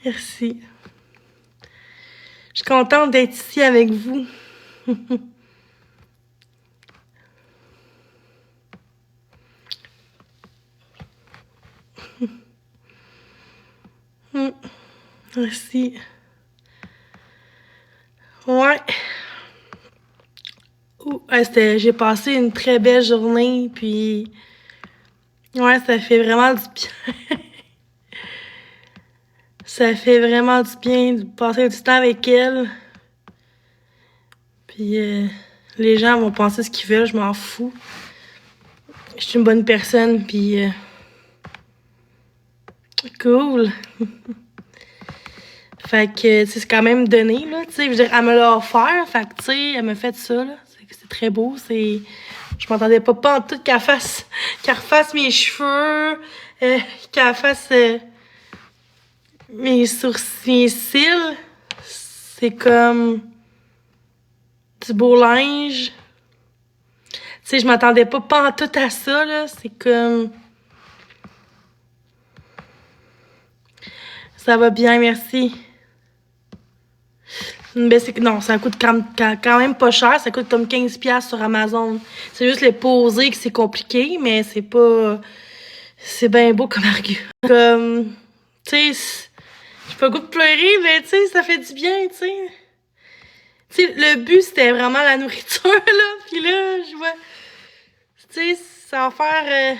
Merci. Je suis contente d'être ici avec vous. Merci. Ouais. J'ai passé une très belle journée, puis ouais, ça fait vraiment du bien. Ça fait vraiment du bien de passer du temps avec elle. Puis les gens vont penser ce qu'ils veulent, je m'en fous. Je suis une bonne personne, puis cool. Fait que, tu sais, c'est quand même donné, là, tu sais, je veux dire, elle me l'a offert, fait que, tu sais, elle m'a fait ça, là, c'est très beau, je m'entendais pas en tout qu'elle refasse mes cheveux, qu'elle fasse mes sourcils, mes cils, c'est comme du beau linge. Tu sais, je m'attendais pas en tout à ça, là, c'est comme... Ça va bien, merci. Ben non, ça coûte quand même pas cher. Ça coûte comme 15$ sur Amazon. C'est juste les poser que c'est compliqué, mais c'est pas... C'est bien beau comme argument. Comme... Tu sais, j'ai pas le goût de pleurer, mais tu sais, ça fait du bien, tu sais. Tu sais, le but, c'était vraiment la nourriture, là. Puis là, je vois... Tu sais, ça va faire...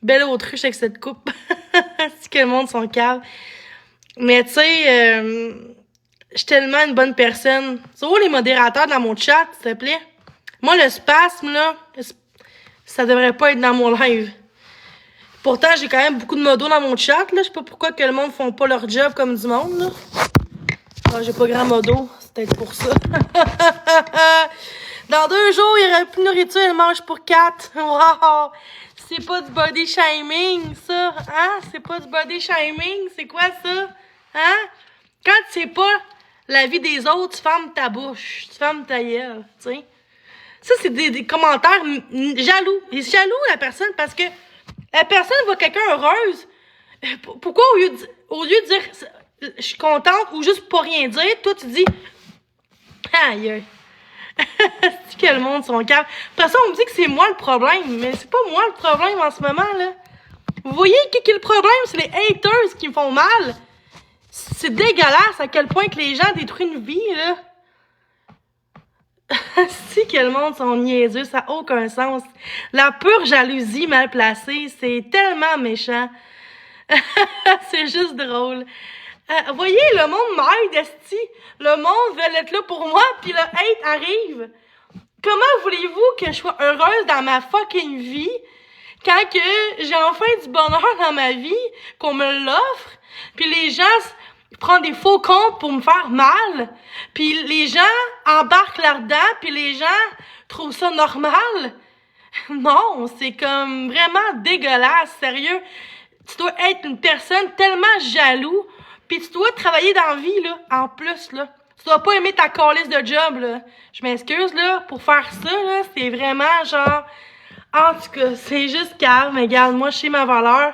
belle autruche avec cette coupe. C'est que le monde sont cave. Mais tu sais... je suis tellement une bonne personne. Tu vois les modérateurs dans mon chat, s'il te plaît? Moi, le spasme, là, ça devrait pas être dans mon live. Pourtant, j'ai quand même beaucoup de modos dans mon chat, là. Je sais pas pourquoi que le monde font pas leur job comme du monde, là. Ah, j'ai pas grand modo. C'est peut-être pour ça. Dans 2 jours, il y aura plus de nourriture, elle mange pour 4. Wow! C'est pas du body shaming, ça. Hein? C'est pas du body shaming. C'est quoi ça? Hein? Quand tu sais pas la vie des autres, tu fermes ta bouche. Tu fermes ta gueule, tu sais. Ça, c'est des commentaires jaloux. Il est jaloux, la personne, parce que la personne voit quelqu'un heureuse. Pourquoi, au lieu de dire je suis contente ou juste pour rien dire, toi, tu dis aïe, aïe. C'est que le monde sont calmes. Après ça, on me dit que c'est moi le problème, mais c'est pas moi le problème en ce moment, là. Vous voyez qui est le problème? C'est les haters qui me font mal. C'est dégueulasse à quel point que les gens détruisent une vie, là. Si que le monde sont niaiseux, ça n'a aucun sens. La pure jalousie mal placée, c'est tellement méchant. C'est juste drôle. Voyez, le monde m'aide, esti. Le monde veut être là pour moi, puis le hate arrive. Comment voulez-vous que je sois heureuse dans ma fucking vie quand que j'ai enfin du bonheur dans ma vie, qu'on me l'offre, puis les gens prennent des faux comptes pour me faire mal, puis les gens embarquent là-dedans, puis les gens trouvent ça normal? Non, c'est comme vraiment dégueulasse, sérieux. Tu dois être une personne tellement jaloux, puis tu dois travailler dans la vie, là, en plus, là. Tu dois pas aimer ta calice de job, là. Je m'excuse, là, pour faire ça, là, c'est vraiment genre... En tout cas, c'est juste calme, mais regarde, moi, je sais ma valeur,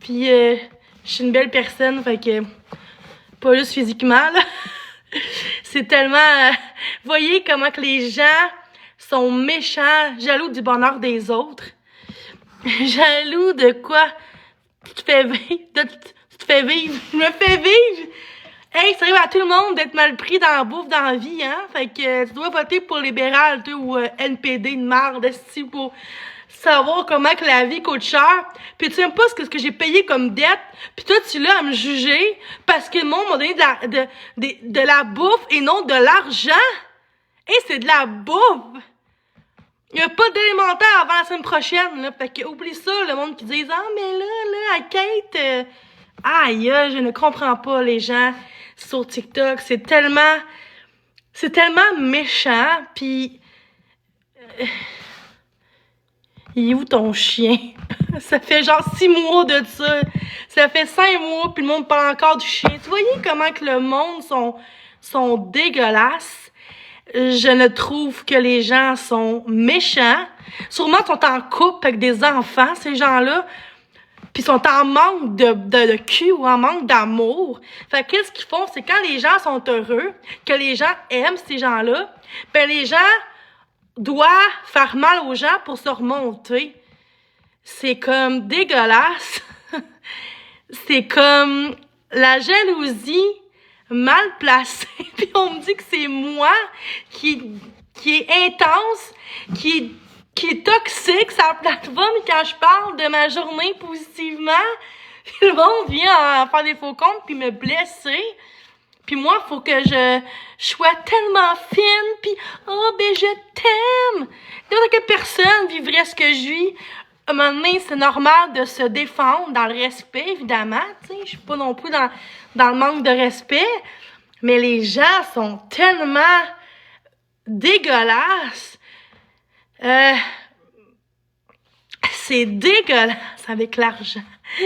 puis je suis une belle personne, fait que... Pas juste physiquement, là. C'est tellement... voyez comment que les gens sont méchants, jaloux du bonheur des autres. Jaloux de quoi? Tu te fais vivre. Tu te fais vivre. Je me fais vivre. Hey, ça arrive à tout le monde d'être mal pris dans la bouffe, dans la vie, hein? Fait que tu dois voter pour libéral, tu ou NPD de marde, esti, pour savoir comment que la vie coûte cher. Puis tu sais même pas ce que j'ai payé comme dette. Puis toi, tu l'as à me juger parce que le monde m'a donné de la bouffe et non de l'argent. Hey, c'est de la bouffe! Il n'y a pas d'élémentaire avant la semaine prochaine, là. Fait que oublie ça, le monde qui dit « Ah, mais là, à Kate... aïe, je ne comprends pas les gens sur TikTok. C'est tellement méchant, pis... il est où ton chien? Ça fait genre 6 mois de ça. Ça fait 5 mois, puis le monde parle encore du chien. Tu voyez comment que le monde sont dégueulasses? Je ne trouve que les gens sont méchants. Sûrement sont en couple avec des enfants, ces gens-là. puis sont en manque de cul ou en manque d'amour. Fait que qu'est-ce qu'ils font? C'est quand les gens sont heureux, que les gens aiment ces gens-là, ben les gens doivent faire mal aux gens pour se remonter. C'est comme dégueulasse. C'est comme la jalousie mal placée. Puis on me dit que c'est moi qui est intense, qui est toxique sur la plateforme quand je parle de ma journée positivement. Puis le monde vient en faire des faux comptes puis me blesser. Puis moi, faut que je sois tellement fine, puis oh ben je t'aime. N'importe quelle personne vivrait ce que je vis. À un moment donné, c'est normal de se défendre dans le respect, évidemment. Tu sais, je suis pas non plus dans le manque de respect. Mais les gens sont tellement dégueulasses. C'est dégueulasse avec l'argent.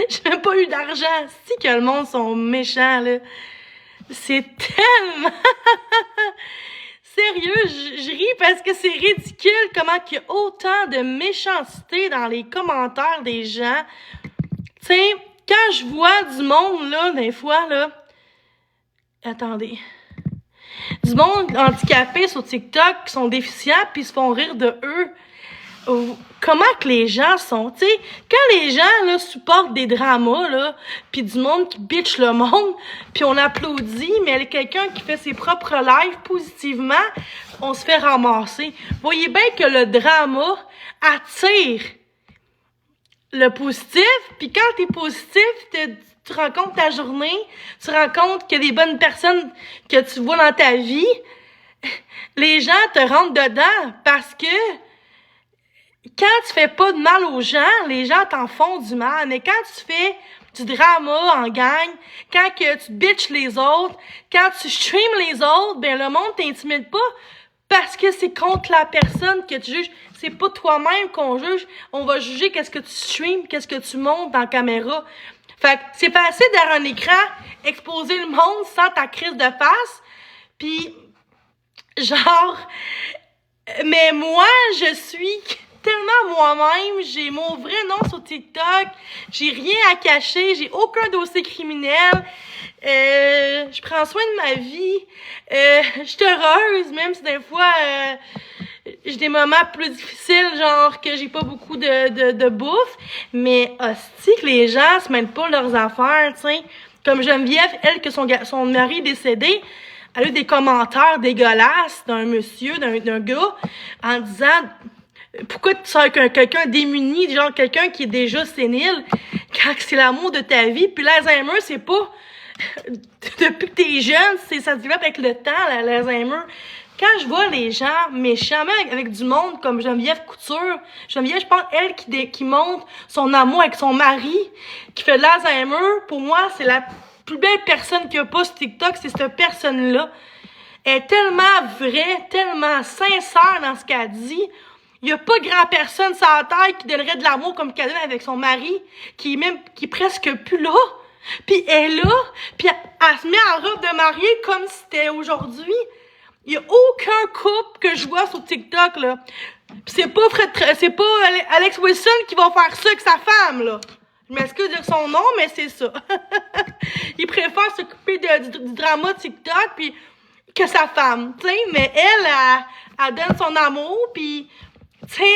J'ai même pas eu d'argent. Si que le monde sont méchants, là. C'est tellement... Sérieux, je ris parce que c'est ridicule comment il y a autant de méchanceté dans les commentaires des gens. Tu sais, quand je vois du monde, là, des fois, là... Attendez. Du monde handicapé sur TikTok qui sont déficients puis se font rire de eux. Comment que les gens sont, tu sais, quand les gens, là, supportent des dramas, là, pis du monde qui bitch le monde, puis on applaudit, mais quelqu'un qui fait ses propres lives positivement, on se fait ramasser. Voyez bien que le drama attire le positif, puis quand t'es positif, tu rencontres ta journée, tu rencontres que des bonnes personnes que tu vois dans ta vie, les gens te rentrent dedans parce que quand tu fais pas de mal aux gens, les gens t'en font du mal. Mais quand tu fais du drama en gang, quand que tu bitches les autres, quand tu streams les autres, ben le monde t'intimide pas parce que c'est contre la personne que tu juges. C'est pas toi-même qu'on juge. On va juger qu'est-ce que tu streams, qu'est-ce que tu montes dans la caméra. Fait que c'est facile derrière un écran, exposer le monde sans ta crise de face. Puis, genre... Mais moi, je suis... tellement moi-même, j'ai mon vrai nom sur TikTok, j'ai rien à cacher, j'ai aucun dossier criminel, je prends soin de ma vie, je suis heureuse, même si des fois j'ai des moments plus difficiles, genre que j'ai pas beaucoup de bouffe, mais hostie que les gens se mêlent pas leurs affaires, tu sais, comme Geneviève, elle, que son mari est décédé, elle a eu des commentaires dégueulasses d'un monsieur, d'un gars, en disant... Pourquoi tu sors avec quelqu'un démuni, genre quelqu'un qui est déjà sénile, quand c'est l'amour de ta vie? Puis l'Alzheimer, c'est pas depuis que t'es jeune, ça se développe avec le temps, l'Alzheimer. Quand je vois les gens méchants, même avec du monde comme Geneviève Couture, Geneviève, je pense, elle qui montre son amour avec son mari, qui fait de l'Alzheimer, pour moi, c'est la plus belle personne qu'il y a pas sur TikTok, c'est cette personne-là. Elle est tellement vraie, tellement sincère dans ce qu'elle dit. Il y a pas grand personne sur la terre qui donnerait de l'amour comme qu'elle donne avec son mari, qui est presque plus là. Puis elle est là, puis elle se met en robe de mariée comme si c'était aujourd'hui. Il y a aucun couple que je vois sur TikTok, là. Pis c'est pas Alex Wilson qui va faire ça avec sa femme, là. Je m'excuse de dire son nom, mais c'est ça. Il préfère s'occuper du drama TikTok puis que sa femme, tu sais. Mais elle donne son amour, puis... Tu sais,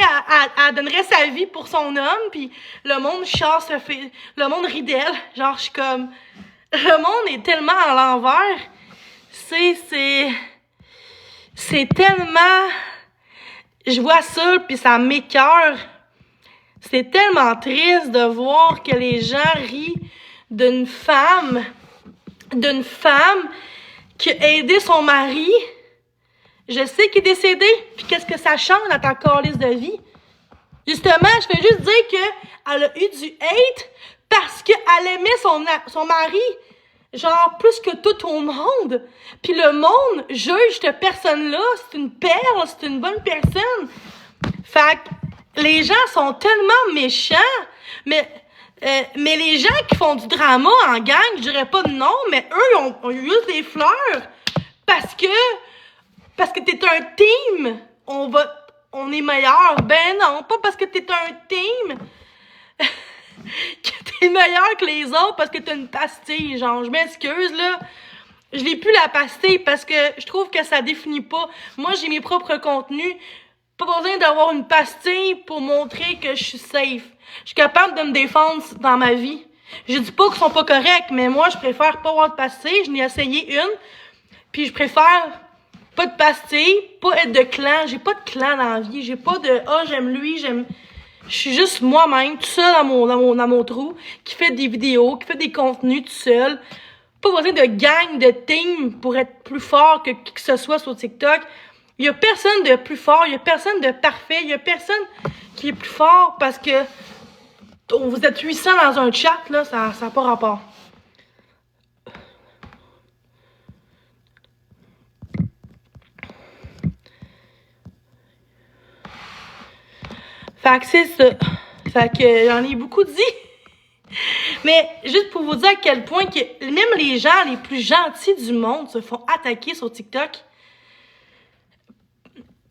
elle donnerait sa vie pour son homme, puis le monde le monde rit d'elle. Genre, je suis comme... Le monde est tellement à l'envers. C'est tellement... Je vois ça, puis ça m'écoeure. C'est tellement triste de voir que les gens rient d'une femme qui a aidé son mari... Je sais qu'il est décédé, puis qu'est-ce que ça change dans ta calice de vie? Justement, je fais juste dire qu'elle a eu du hate parce qu'elle aimait son mari, genre plus que tout au monde. Puis le monde juge cette personne-là, c'est une perle, c'est une bonne personne. Fait que les gens sont tellement méchants, mais les gens qui font du drama en gang, je dirais pas de nom, mais eux, ont eu juste des fleurs parce que t'es un team, on est meilleur. Ben non, pas parce que t'es un team que t'es meilleur que les autres parce que t'as une pastille, genre, je m'excuse, là. Je l'ai plus la pastille parce que je trouve que ça définit pas. Moi, j'ai mes propres contenus. Pas besoin d'avoir une pastille pour montrer que je suis safe. Je suis capable de me défendre dans ma vie. Je dis pas qu'ils sont pas corrects, mais moi, je préfère pas avoir de pastille. Je n'ai essayé une. Puis je préfère pas de pastille, pas être de clan. J'ai pas de clan dans la vie. J'ai pas de j'aime lui, j'aime. Je suis juste moi-même, tout seul dans mon trou, qui fait des vidéos, qui fait des contenus tout seul. Pas besoin de gang, de team pour être plus fort que qui que ce soit sur TikTok. Il y a personne de plus fort, il y a personne de parfait, il y a personne qui est plus fort parce que vous êtes 800 dans un chat, là, ça n'a pas rapport. Fait que c'est ça. Fait que j'en ai beaucoup dit. Mais juste pour vous dire à quel point que même les gens les plus gentils du monde se font attaquer sur TikTok.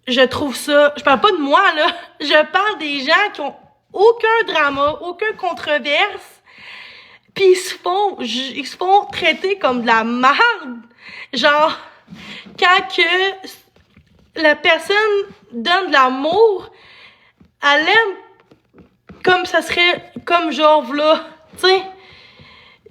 Je trouve ça... Je parle pas de moi, là. Je parle des gens qui ont aucun drama, aucune controverse. Puis ils se font traiter comme de la merde. Genre, quand que la personne donne de l'amour, elle aime comme ça serait, comme genre, là, tu sais,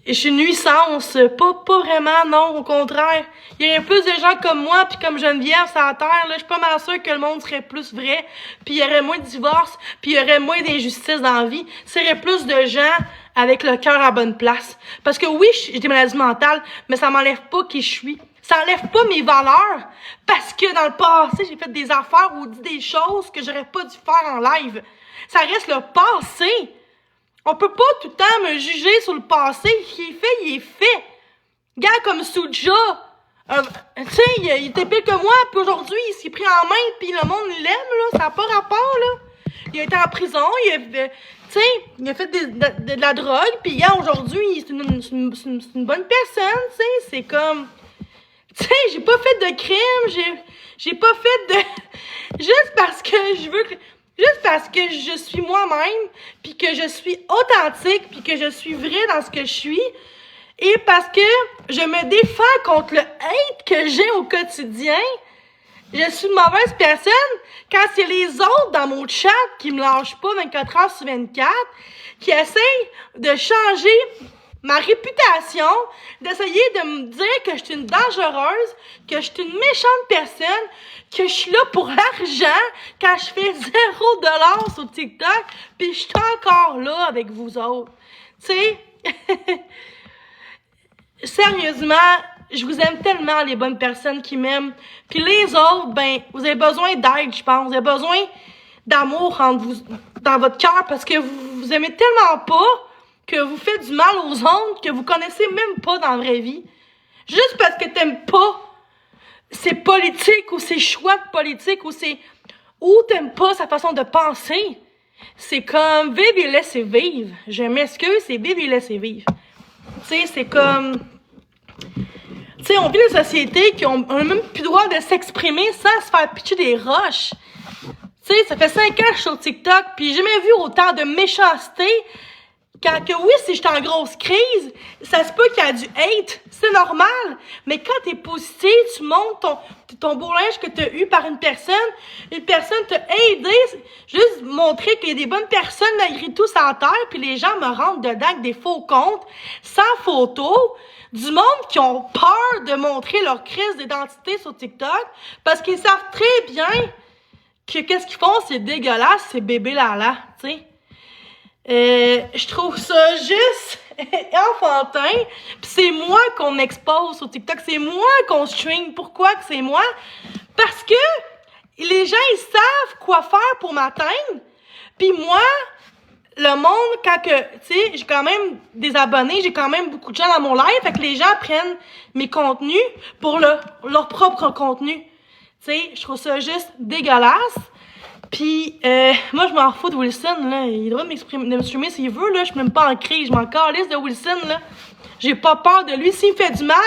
je suis une nuisance, pas vraiment, non, au contraire. Il y aurait plus de gens comme moi, puis comme Geneviève sur la terre, là, je suis pas mal sûre que le monde serait plus vrai, puis il y aurait moins de divorces, puis il y aurait moins d'injustices dans la vie. Il y aurait plus de gens avec le cœur à bonne place. Parce que oui, j'ai des maladies mentales, mais ça m'enlève pas qui je suis. Ça enlève pas mes valeurs, parce que dans le passé, j'ai fait des affaires ou dit des choses que j'aurais pas dû faire en live. Ça reste le passé. On peut pas tout le temps me juger sur le passé. Il est fait. Gars comme Suja, tu sais, il était pire que moi, puis aujourd'hui, il s'est pris en main, puis le monde l'aime, là. Ça n'a pas rapport, là. Il a été en prison, tu sais, il a fait de la drogue, puis aujourd'hui, c'est une bonne personne, tu sais. C'est comme... Tu sais, j'ai pas fait de crime, j'ai pas fait de... Juste parce que je veux que... Juste parce que je suis moi-même, puis que je suis authentique, puis que je suis vraie dans ce que je suis, et parce que je me défends contre le hate que j'ai au quotidien, je suis une mauvaise personne quand c'est les autres dans mon chat qui me lâchent pas 24 heures sur 24, qui essayent de changer ma réputation, d'essayer de me dire que je suis une dangereuse, que je suis une méchante personne, que je suis là pour l'argent quand je fais 0$ sur TikTok, puis je suis encore là avec vous autres. Tu sais, sérieusement, je vous aime tellement, les bonnes personnes qui m'aiment. Puis les autres, ben, vous avez besoin d'aide, je pense. Vous avez besoin d'amour entre vous, dans votre cœur, parce que vous aimez tellement pas que vous faites du mal aux autres que vous connaissez même pas dans la vraie vie. Juste parce que t'aimes pas ses politiques ou ses choix de politique ou t'aimes pas sa façon de penser. C'est comme vivre et laisser vivre. Je m'excuse, c'est vivre et laisser vivre. Tu sais, c'est comme... Tu sais, on vit une société qui ont même plus le droit de s'exprimer sans se faire pitcher des roches. Tu sais, ça fait 5 ans que je suis sur TikTok, puis j'ai jamais vu autant de méchanceté. Quand que oui, si j'étais en grosse crise, ça se peut qu'il y a du hate, c'est normal. Mais quand t'es positif, tu montes ton beau linge que t'as eu par une personne t'a aidé, juste montrer qu'il y a des bonnes personnes malgré tout sur la terre, puis les gens me rentrent dedans avec des faux comptes, sans photo, du monde qui ont peur de montrer leur crise d'identité sur TikTok, parce qu'ils savent très bien que qu'est-ce qu'ils font, c'est dégueulasse, c'est bébé lala, tu sais. Je trouve ça juste enfantin. Pis c'est moi qu'on expose sur TikTok. C'est moi qu'on stream. Pourquoi que c'est moi? Parce que les gens, ils savent quoi faire pour m'atteindre. Puis moi, le monde, quand que, tu sais, j'ai quand même des abonnés, j'ai quand même beaucoup de gens dans mon live. Fait que les gens prennent mes contenus pour leur propre contenu. Tu sais, je trouve ça juste dégueulasse. Puis, moi, je m'en fous de Wilson, là. Il doit m'exprimer s'il veut, là. Je suis même pas en crise. Je m'en calisse de Wilson, là. J'ai pas peur de lui. S'il me fait du mal,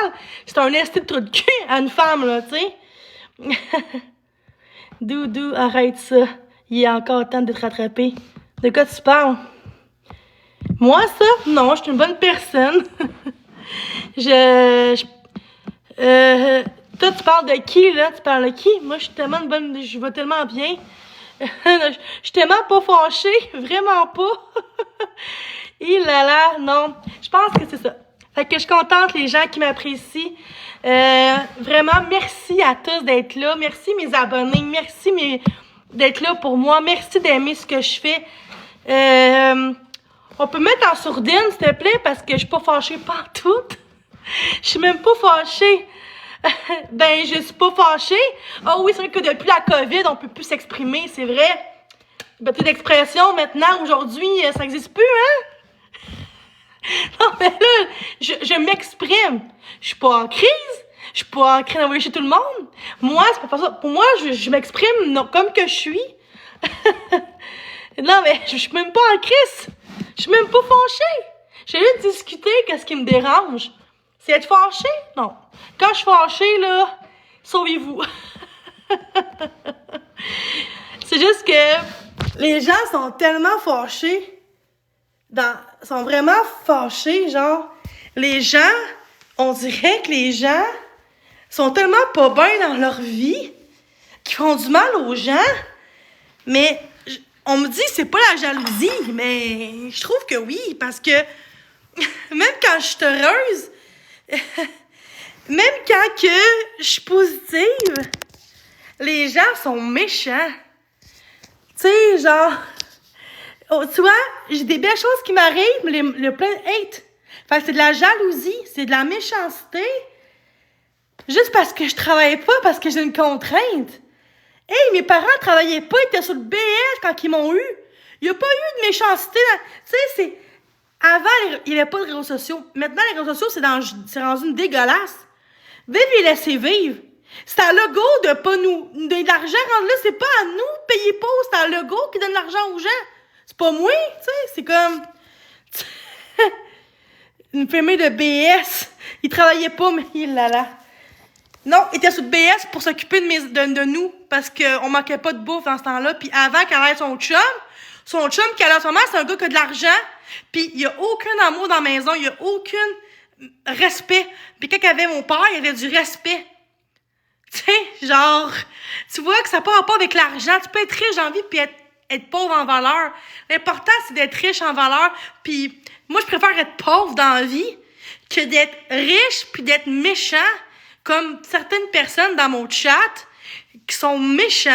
c'est un esti de trou de cul à une femme, là, tu sais. Doudou, arrête ça. Il est encore temps d'être rattrapé. De quoi tu parles? Moi, ça, non, je suis une bonne personne. je, je- Toi, tu parles de qui, là? Tu parles de qui? Moi, je suis tellement une bonne... Je vais tellement bien. Je suis tellement pas fâchée. Vraiment pas. Il là là, non. Je pense que c'est ça. Fait que je suis contente, les gens qui m'apprécient. Vraiment, merci à tous d'être là. Merci mes abonnés. Merci d'être là pour moi. Merci d'aimer ce que je fais. On peut mettre en sourdine, s'il te plaît, parce que je suis pas fâchée partout. Je suis même pas fâchée. Ben, je suis pas fâchée. Ah oui, c'est vrai que depuis la COVID, on peut plus s'exprimer, c'est vrai. Liberté d'expression, maintenant, aujourd'hui, ça n'existe plus, hein? Non, mais là, je m'exprime. Je suis pas en crise. Je suis pas en train d'envoyer chez tout le monde. Moi, c'est pas ça. Pour moi, je m'exprime comme que je suis. Non, mais je suis même pas en crise. Je suis même pas fâchée. J'ai juste discuter qu'est-ce qui me dérange. C'est être fâchée? Non. Quand je suis fâchée, là, sauvez-vous. C'est juste que les gens sont tellement fâchés. Sont vraiment fâchés, genre. Les gens, on dirait que les gens sont tellement pas bien dans leur vie qu'ils font du mal aux gens. Mais on me dit c'est pas la jalousie, mais je trouve que oui, parce que même quand je suis heureuse, même quand que je suis positive, les gens sont méchants. Tu sais, genre, oh, tu vois, j'ai des belles choses qui m'arrivent, mais le plein de hate. Fait que c'est de la jalousie, c'est de la méchanceté. Juste parce que je travaillais pas, parce que j'ai une contrainte. Hey, mes parents travaillaient pas, ils étaient sur le BS quand ils m'ont eu. Il y a pas eu de méchanceté. Tu sais, c'est... Avant, il n'y avait pas de réseaux sociaux. Maintenant, les réseaux sociaux, c'est rendu une dégueulasse. Vive et laissez vivre. C'est à Legault de pas nous donner de l'argent. Rendu là, c'est pas à nous de payer pas. C'est à Legault qui donne l'argent aux gens. C'est pas moi, tu sais. C'est comme... une famille de BS. Ils travaillaient pas, mais il là là. Non, il était sur le BS pour s'occuper de nous. Parce qu'on manquait pas de bouffe dans ce temps-là. Puis avant qu'elle ait son chum qui allait en ce moment, c'est un gars qui a de l'argent. Puis il y a aucun amour dans la maison. Il y a aucun respect. Puis quand il y avait mon père, il y avait du respect. Tu sais, genre, tu vois que ça n'a pas rapport avec l'argent. Tu peux être riche en vie puis être pauvre en valeur. L'important, c'est d'être riche en valeur. Puis moi, je préfère être pauvre dans la vie que d'être riche puis d'être méchant, comme certaines personnes dans mon chat qui sont méchants,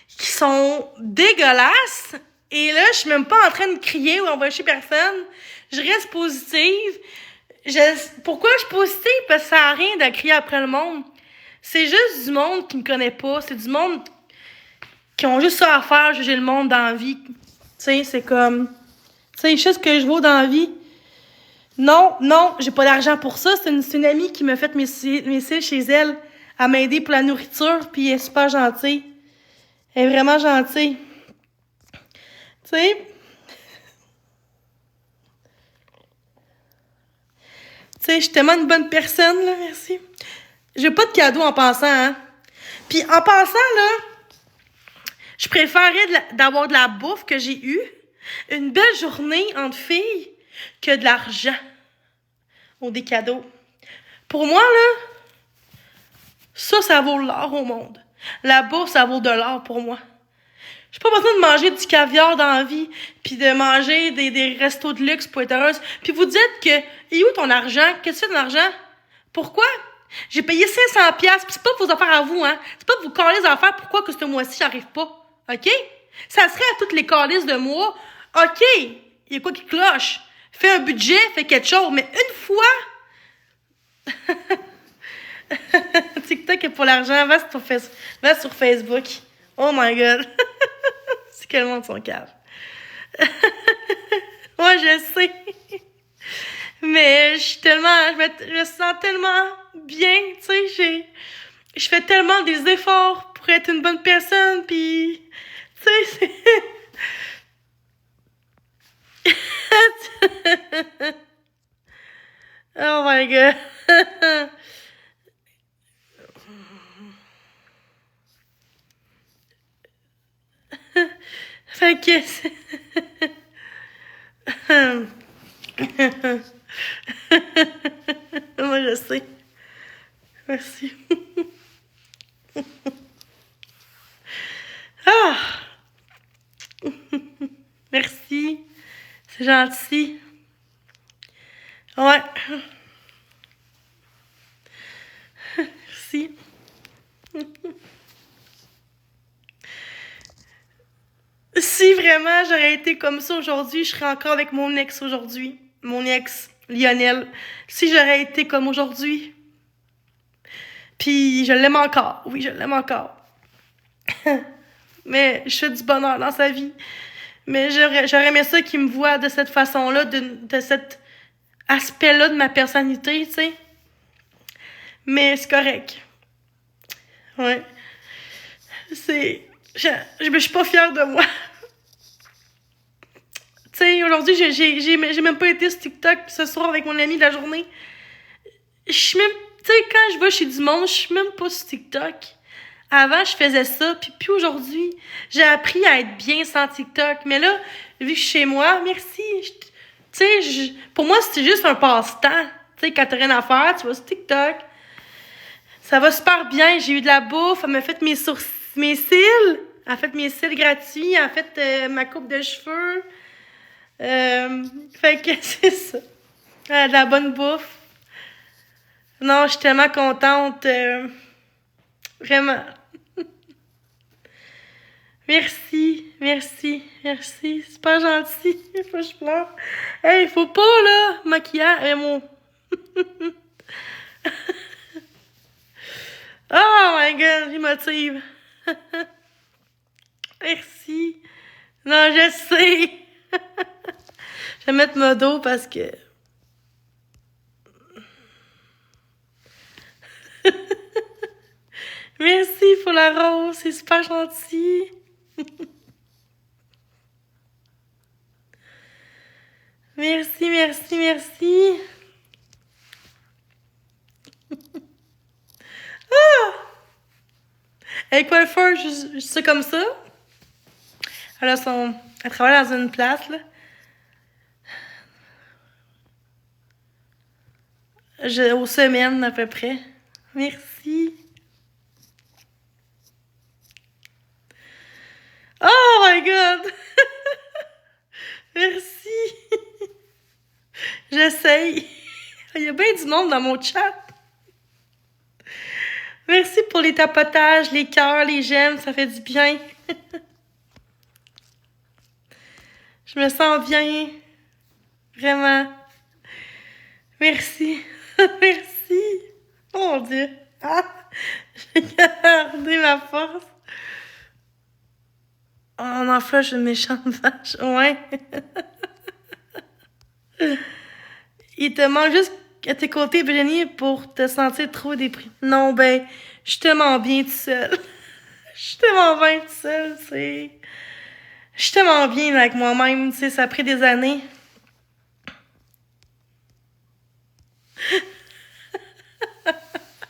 qui sont dégueulasses. Et là, je suis même pas en train de crier ou envoyer chez personne. Je reste positive. Pourquoi je suis positive? Parce que ça n'a rien de crier après le monde. C'est juste du monde qui me connaît pas. C'est du monde qui ont juste ça à faire, juger le monde dans la vie. Tu sais, c'est comme... Tu sais, je sais ce que je vaux dans la vie. Non, j'ai pas d'argent pour ça. C'est une amie qui m'a fait mes cils chez elle. Elle m'a aidé pour la nourriture, puis elle est super gentille. Elle est vraiment gentille. Tu sais... Tu sais, je suis tellement une bonne personne, là, merci. J'ai pas de cadeau en passant, hein. Puis en passant, là, je préférais d'avoir de la bouffe que j'ai eue, une belle journée entre filles, que de l'argent ou des cadeaux. Pour moi, là, ça vaut l'or au monde. La bouffe, ça vaut de l'or pour moi. J'ai pas besoin de manger du caviar dans la vie, puis de manger des restos de luxe pour être heureuse. Puis vous dites que, et où ton argent? Qu'est-ce que c'est ton argent? Pourquoi? J'ai payé 500$, pis c'est pas vos affaires à vous, hein. C'est pas vous caler les affaires pourquoi que ce mois-ci, j'arrive pas. OK? Ça serait à toutes les calices de mois. OK, il y a quoi qui cloche? Fais un budget, fais quelque chose, mais une fois... TikTok est pour l'argent, va sur Facebook. Oh my God. C'est quel monde son cave. Moi, je sais. Mais je suis tellement... Je me sens tellement bien, tu sais. Je fais tellement des efforts pour être une bonne personne, puis... Tu sais, c'est... Oh my God. Fait que... Moi, je sais. Merci. Ah! Merci. C'est gentil. Ouais. Merci. Si vraiment j'aurais été comme ça aujourd'hui, je serais encore avec mon ex aujourd'hui. Mon ex, Lionel. Si j'aurais été comme aujourd'hui. Puis je l'aime encore. Oui, je l'aime encore. Mais je fais du bonheur dans sa vie. Mais j'aurais aimé ça qu'il me voit de cette façon-là, de cet aspect-là de ma personnalité, tu sais. Mais c'est correct. Ouais. C'est. Je suis pas fière de moi. Tu sais, aujourd'hui, j'ai même pas été sur TikTok ce soir avec mon ami de la journée. Je suis même. Tu sais, quand je vais chez du monde, je suis même pas sur TikTok. Avant, je faisais ça, puis aujourd'hui, j'ai appris à être bien sans TikTok. Mais là, vu que je suis chez moi, merci. Tu sais, pour moi, c'est juste un passe-temps. Tu sais, quand t'as rien à faire, tu vas sur TikTok. Ça va super bien. J'ai eu de la bouffe. Elle m'a fait mes cils. Elle a fait mes cils gratuits. Elle a fait ma coupe de cheveux. Fait que c'est ça. Elle a de la bonne bouffe. Non, je suis tellement contente. Vraiment. Merci, merci, merci. C'est pas gentil. Faut que je pleure. Hey, faut pas, là, maquillage. Mon. Oh my god, il motive. Merci. Non, je sais. Je vais mettre mon dos parce que. Merci pour la rose, c'est super gentil. Merci, merci, merci. Elle est coiffeur, je sais comme ça. Elle travaille dans une place, là. Aux semaines, à peu près. Merci. Oh my god! Merci. J'essaye. Il y a bien du monde dans mon chat. Merci pour les tapotages, les cœurs, les j'aime, ça fait du bien. Je me sens bien. Vraiment. Merci. Merci. Oh mon Dieu. Ah, j'ai gardé ma force. Oh, en fait, je suis une méchante vache. Ouais. Il te manque juste à tes côtés, Brénie, pour te sentir trop déprimé. Non, ben, je suis tellement bien toute seule. Je suis tellement bien toute seule, tu sais. Je suis tellement bien avec moi-même, tu sais, ça a pris des années.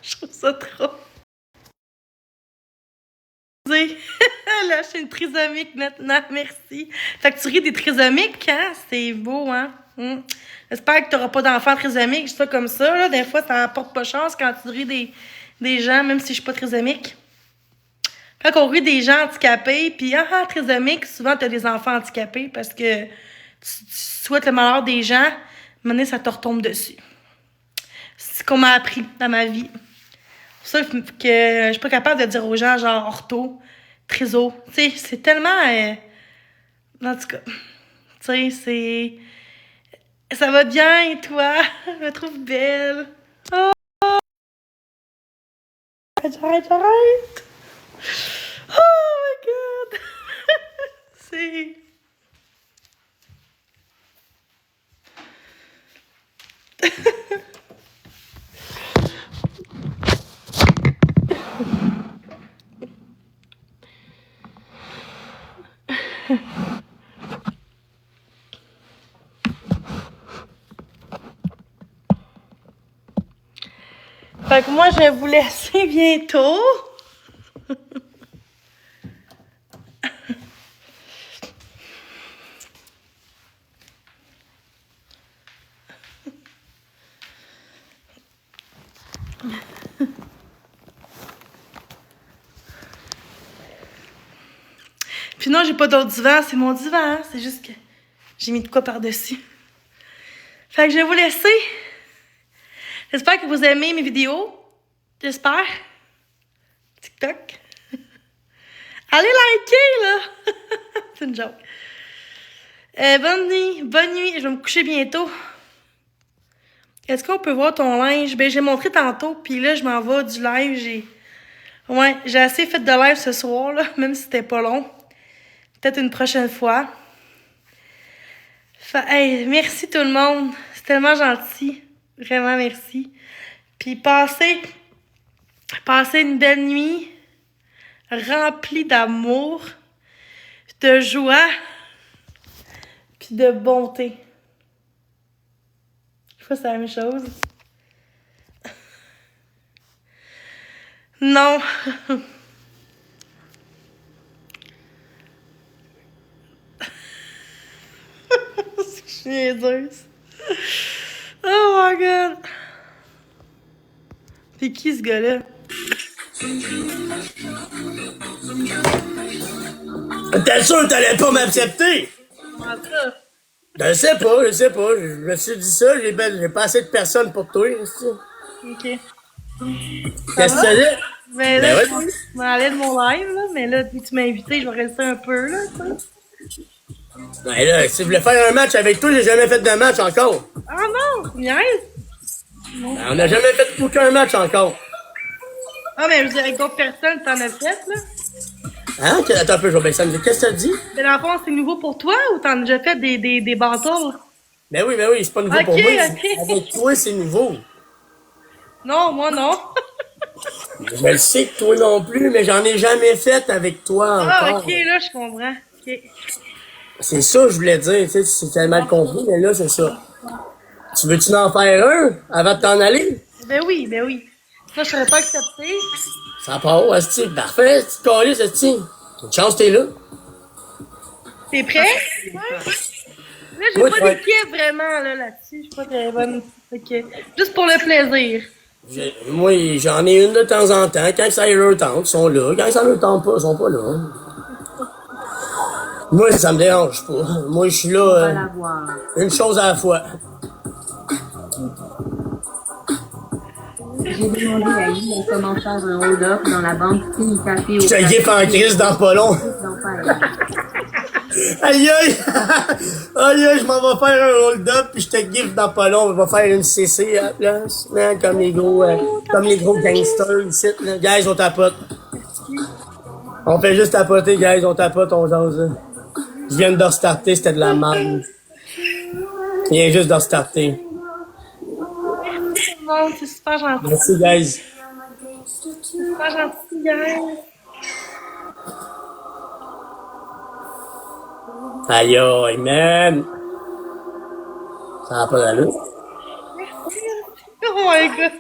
Je trouve ça trop. Là, je suis une trisomique maintenant, merci. Fait que tu ris des trisomiques, hein? C'est beau, hein? J'espère que tu n'auras pas d'enfants trisomiques, je dis ça comme ça, là. Des fois, ça apporte pas chance quand tu ris des gens, même si je suis pas trisomique. Quand on rit des gens handicapés, puis trisomique, souvent tu as des enfants handicapés parce que tu souhaites le malheur des gens, à un moment donné, ça te retombe dessus. C'est ce qu'on m'a appris dans ma vie. C'est pour ça que je suis pas capable de dire aux gens, genre, ortho, triso. Tu sais, c'est tellement. En tout cas, tu sais, c'est. Ça va bien, et toi? Je me trouve belle. Oh, j'arrête. Oh my god! C'est. Fait que moi, je vais vous laisser bientôt. Puis non, j'ai pas d'autre divan, c'est mon divan, hein? C'est juste que j'ai mis de quoi par-dessus. Fait que je vais vous laisser. J'espère que vous aimez mes vidéos. J'espère. TikTok. Allez liker, là! C'est une joke. Bonne nuit, je vais me coucher bientôt. Est-ce qu'on peut voir ton linge? Ben, j'ai montré tantôt, puis là, je m'en vais du live. J'ai assez fait de live ce soir, là, même si c'était pas long. Peut-être une prochaine fois. Hey, merci tout le monde. C'est tellement gentil. Vraiment, merci. Puis passez une belle nuit remplie d'amour, de joie, puis de bonté. Je sais pas si c'est la même chose. Non. C'est chienneuse. Oh my god. C'est qui ce gars-là? T'es sûr que t'allais pas m'accepter? Comment ça? Je sais pas. Je me suis dit ça, j'ai pas assez de personnes pour toi. Ok. Qu'est-ce que tu dis? Ben là, Ben je m'en allais de mon live, là, mais là, vu que tu m'as invité, je vais rester un peu, là, tu sais. Ben là, si je voulais faire un match avec toi, j'ai jamais fait de match encore. Ah non, niaise! Ben, on n'a jamais fait aucun match encore. Ah, mais je veux dire, avec d'autres personnes, t'en as fait, là? Hein? Attends un peu, je vais baisser. Qu'est-ce que t'as dit? Mais dans le fond, c'est nouveau pour toi ou t'en as déjà fait des battles? Ben oui, c'est pas nouveau pour moi. Avec toi, c'est nouveau. Non, moi non. Je le sais que toi non plus, mais j'en ai jamais fait avec toi encore. Ah, ok, là, je comprends. Ok. C'est ça que je voulais dire, tu sais, si t'avais mal compris, mais là, c'est ça. Tu veux-tu en faire un avant de t'en aller? Ben oui. Ça, je serais pas accepté. Ça part, asti. Parfait, tu te calisses, asti. Une chance, t'es là. T'es prêt? Ouais. Là, j'ai Oui, pas ouais. d'équipe vraiment, là-dessus. Je suis pas très bonne. Ok. Juste pour le plaisir. Moi, j'en ai une de temps en temps. Quand ça leur tente, ils sont là. Quand ça leur tente pas, ils sont pas là. Moi, ça me dérange pas. Moi, je suis là, une chose à la fois. J'ai demandé à lui comment faire un hold-up dans la banque King Café au Je te giffe en crise dans pas long. Aïe aïe! Aïe aïe, je m'en vais faire un hold-up puis je te giffe dans pas long. Je vais faire une CC à la place. Hein, comme les gros gangsters ici. Là. Guys, on tapote. On fait juste tapoter, guys, on tapote, on jase. Je viens de restarter, c'était de la merde. Je viens juste de restarter. Merci tout le monde, c'est super gentil. Merci, guys. C'est super gentil, guys. Aïe aïe, man. Ça va pas d'allure. Oh my god.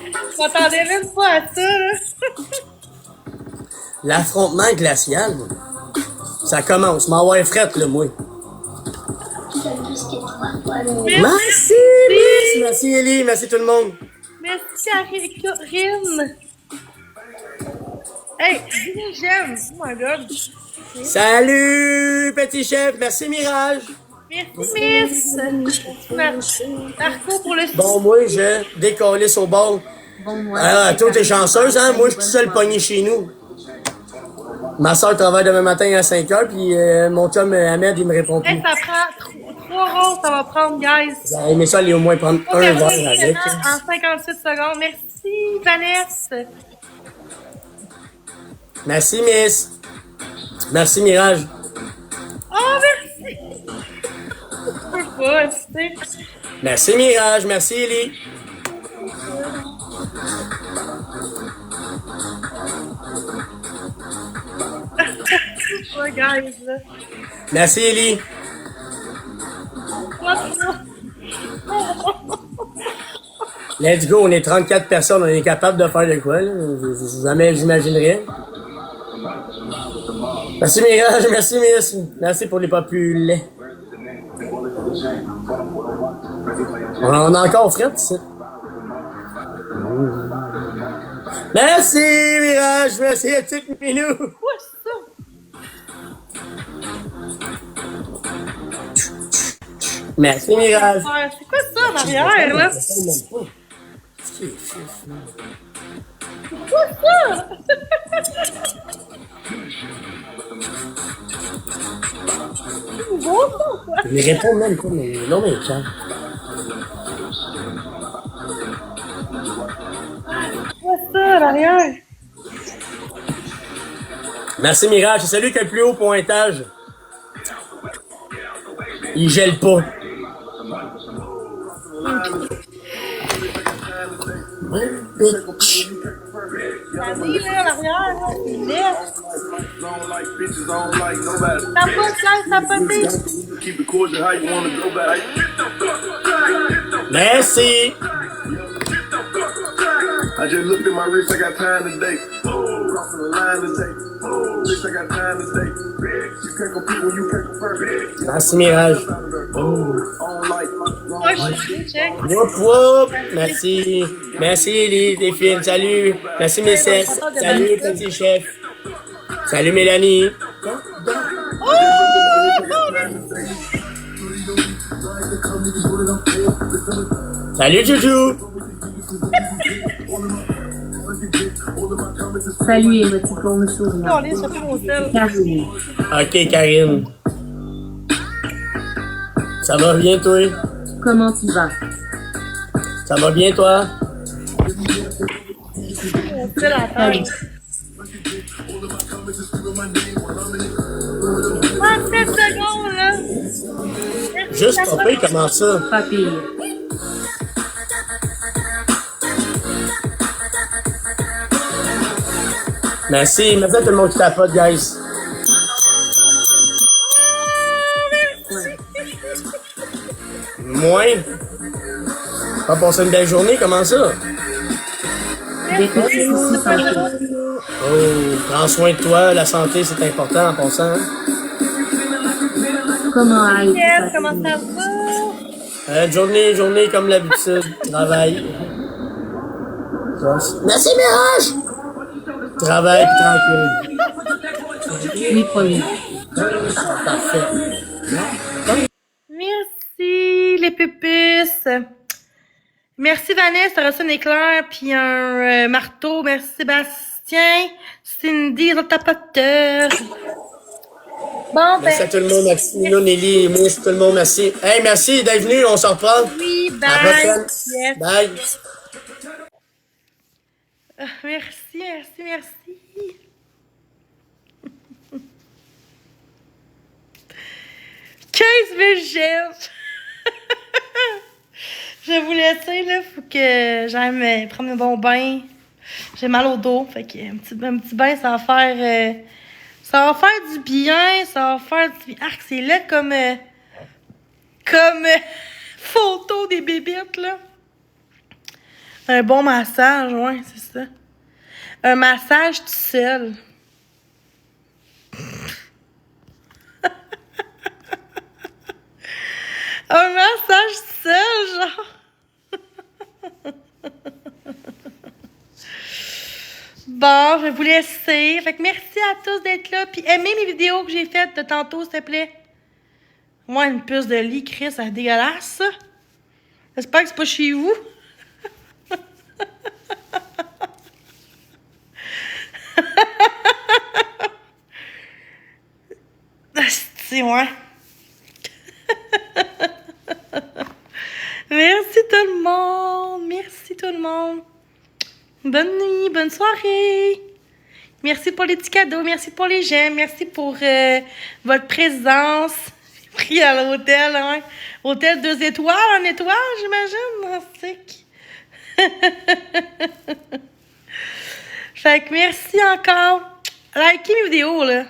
Je m'attendais même pas à ça, là. L'affrontement glacial, ça commence. M'envoie frette, là, moi. Merci, merci Ellie, merci tout le monde. Merci Karine. Hey, j'aime. Oh my god. Salut, petit chef. Merci, Mirage. Merci, Miss. Marco pour le Bon, moi, je décollisse au bord. Ah, toi, t'es chanceuse, hein? Moi, je suis tout seul pogné chez nous. Ma soeur travaille demain matin à 5h, puis mon chum Ahmed, il me répond plus. Hey, ça prend 3 ronds, ça va prendre, guys. J'aurais aimé ça aller au moins prendre un verre avec. En 58 secondes. Merci, Vanessa. Merci, Miss. Merci, Mirage. Oh, merci. Je peux pas, tu sais. Merci, Mirage. Merci, Ellie. Ouais, guys, là. Merci, Ellie. Let's go, on est 34 personnes, on est capable de faire de quoi, là? Jamais j'imaginerais. Merci, Mirage, merci, merci pour les populets. On a encore frette, ici. Merci, Mirage. Merci à petit Minou. Quoi, ça? Merci, Mirage. Ouais, c'est quoi ça en arrière, là? Quoi ça? C'est nouveau, ça, ou quoi? Je ne réponds même pas, mais non, mais tiens. Quoi ça, en arrière? Merci, Mirage. C'est celui qui a le plus haut pointage. Il gèle pas. La vie, là, en arrière, là, c'est laid. T'as pas de classe, t'as pas de bise. Merci. I just looked at my wrist, I got time today. Crossing the line today. Bitch, I got time today. You can't compete when you can't compare. Merci, Mirage. Moi, je suis check. Whoop, whoop. Merci. Merci, les filles. Salut. Merci, mes sexes. Salut, petit chef. Salut, Mélanie. Salut, Joujou. Salut, émoticône souriant. On est sur mon sel. Karine. Ok, Karine. Ça va bien, toi? Comment tu vas? Ça va bien, toi? Mon sel à terre. 37 secondes, là. Juste pas pire, comment ça? Pas pire. Merci. Merci à tout le monde qui tapote, guys. Moins. Pas passer une belle journée, comment ça? Des petits soucis santé. Oh, prends soin de toi, la santé c'est important en passant. Hein? Comment aille? Yes, comment ça va? Journée comme l'habitude, travail. Merci, Mirage! Travail puis tranquille. Oui, promis. Parfait. Merci, les pupuces. Merci, Vanessa, t'as reçu un éclair puis un marteau. Merci, Sébastien. Cindy, le tapoteur. Bon, Merci à tout le monde, merci Nino, Nelly, Mouche, tout le monde, merci. Hey, merci d'être venu, on se reprend. oui, À la bye. prochaine. Yes. Bye. Merci. 15 000 j'aime. Je vais vous laisser, là. Faut que j'aille me prendre un bon bain. J'ai mal au dos. Fait que un petit bain, ça va faire... ça va faire du bien. Ça va faire du bien. Arc, c'est laid comme photo des bébites, là. Un bon massage, ouais, c'est ça. Un massage tout seul. Un massage tout seul, genre. Bon, je vais vous laisser. Fait que merci à tous d'être là. Puis aimez mes vidéos que j'ai faites de tantôt, s'il te plaît. Moi, une puce de lit, Chris, c'est dégueulasse, ça. J'espère que c'est pas chez vous. C'est moi. Merci tout le monde. Merci tout le monde. Bonne nuit, bonne soirée. Merci pour les petits cadeaux, merci pour les j'aime, merci pour votre présence. J'ai pris à l'hôtel, hein. Hôtel 2 étoiles, 1 étoile, j'imagine. Fait que merci encore. Likez mes vidéos, là.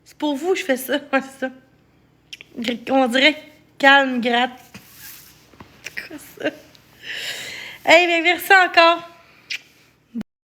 C'est pour vous que je fais ça. Ouais, c'est ça. On dirait calme, gratte. C'est quoi ça? Hey, bien, merci encore.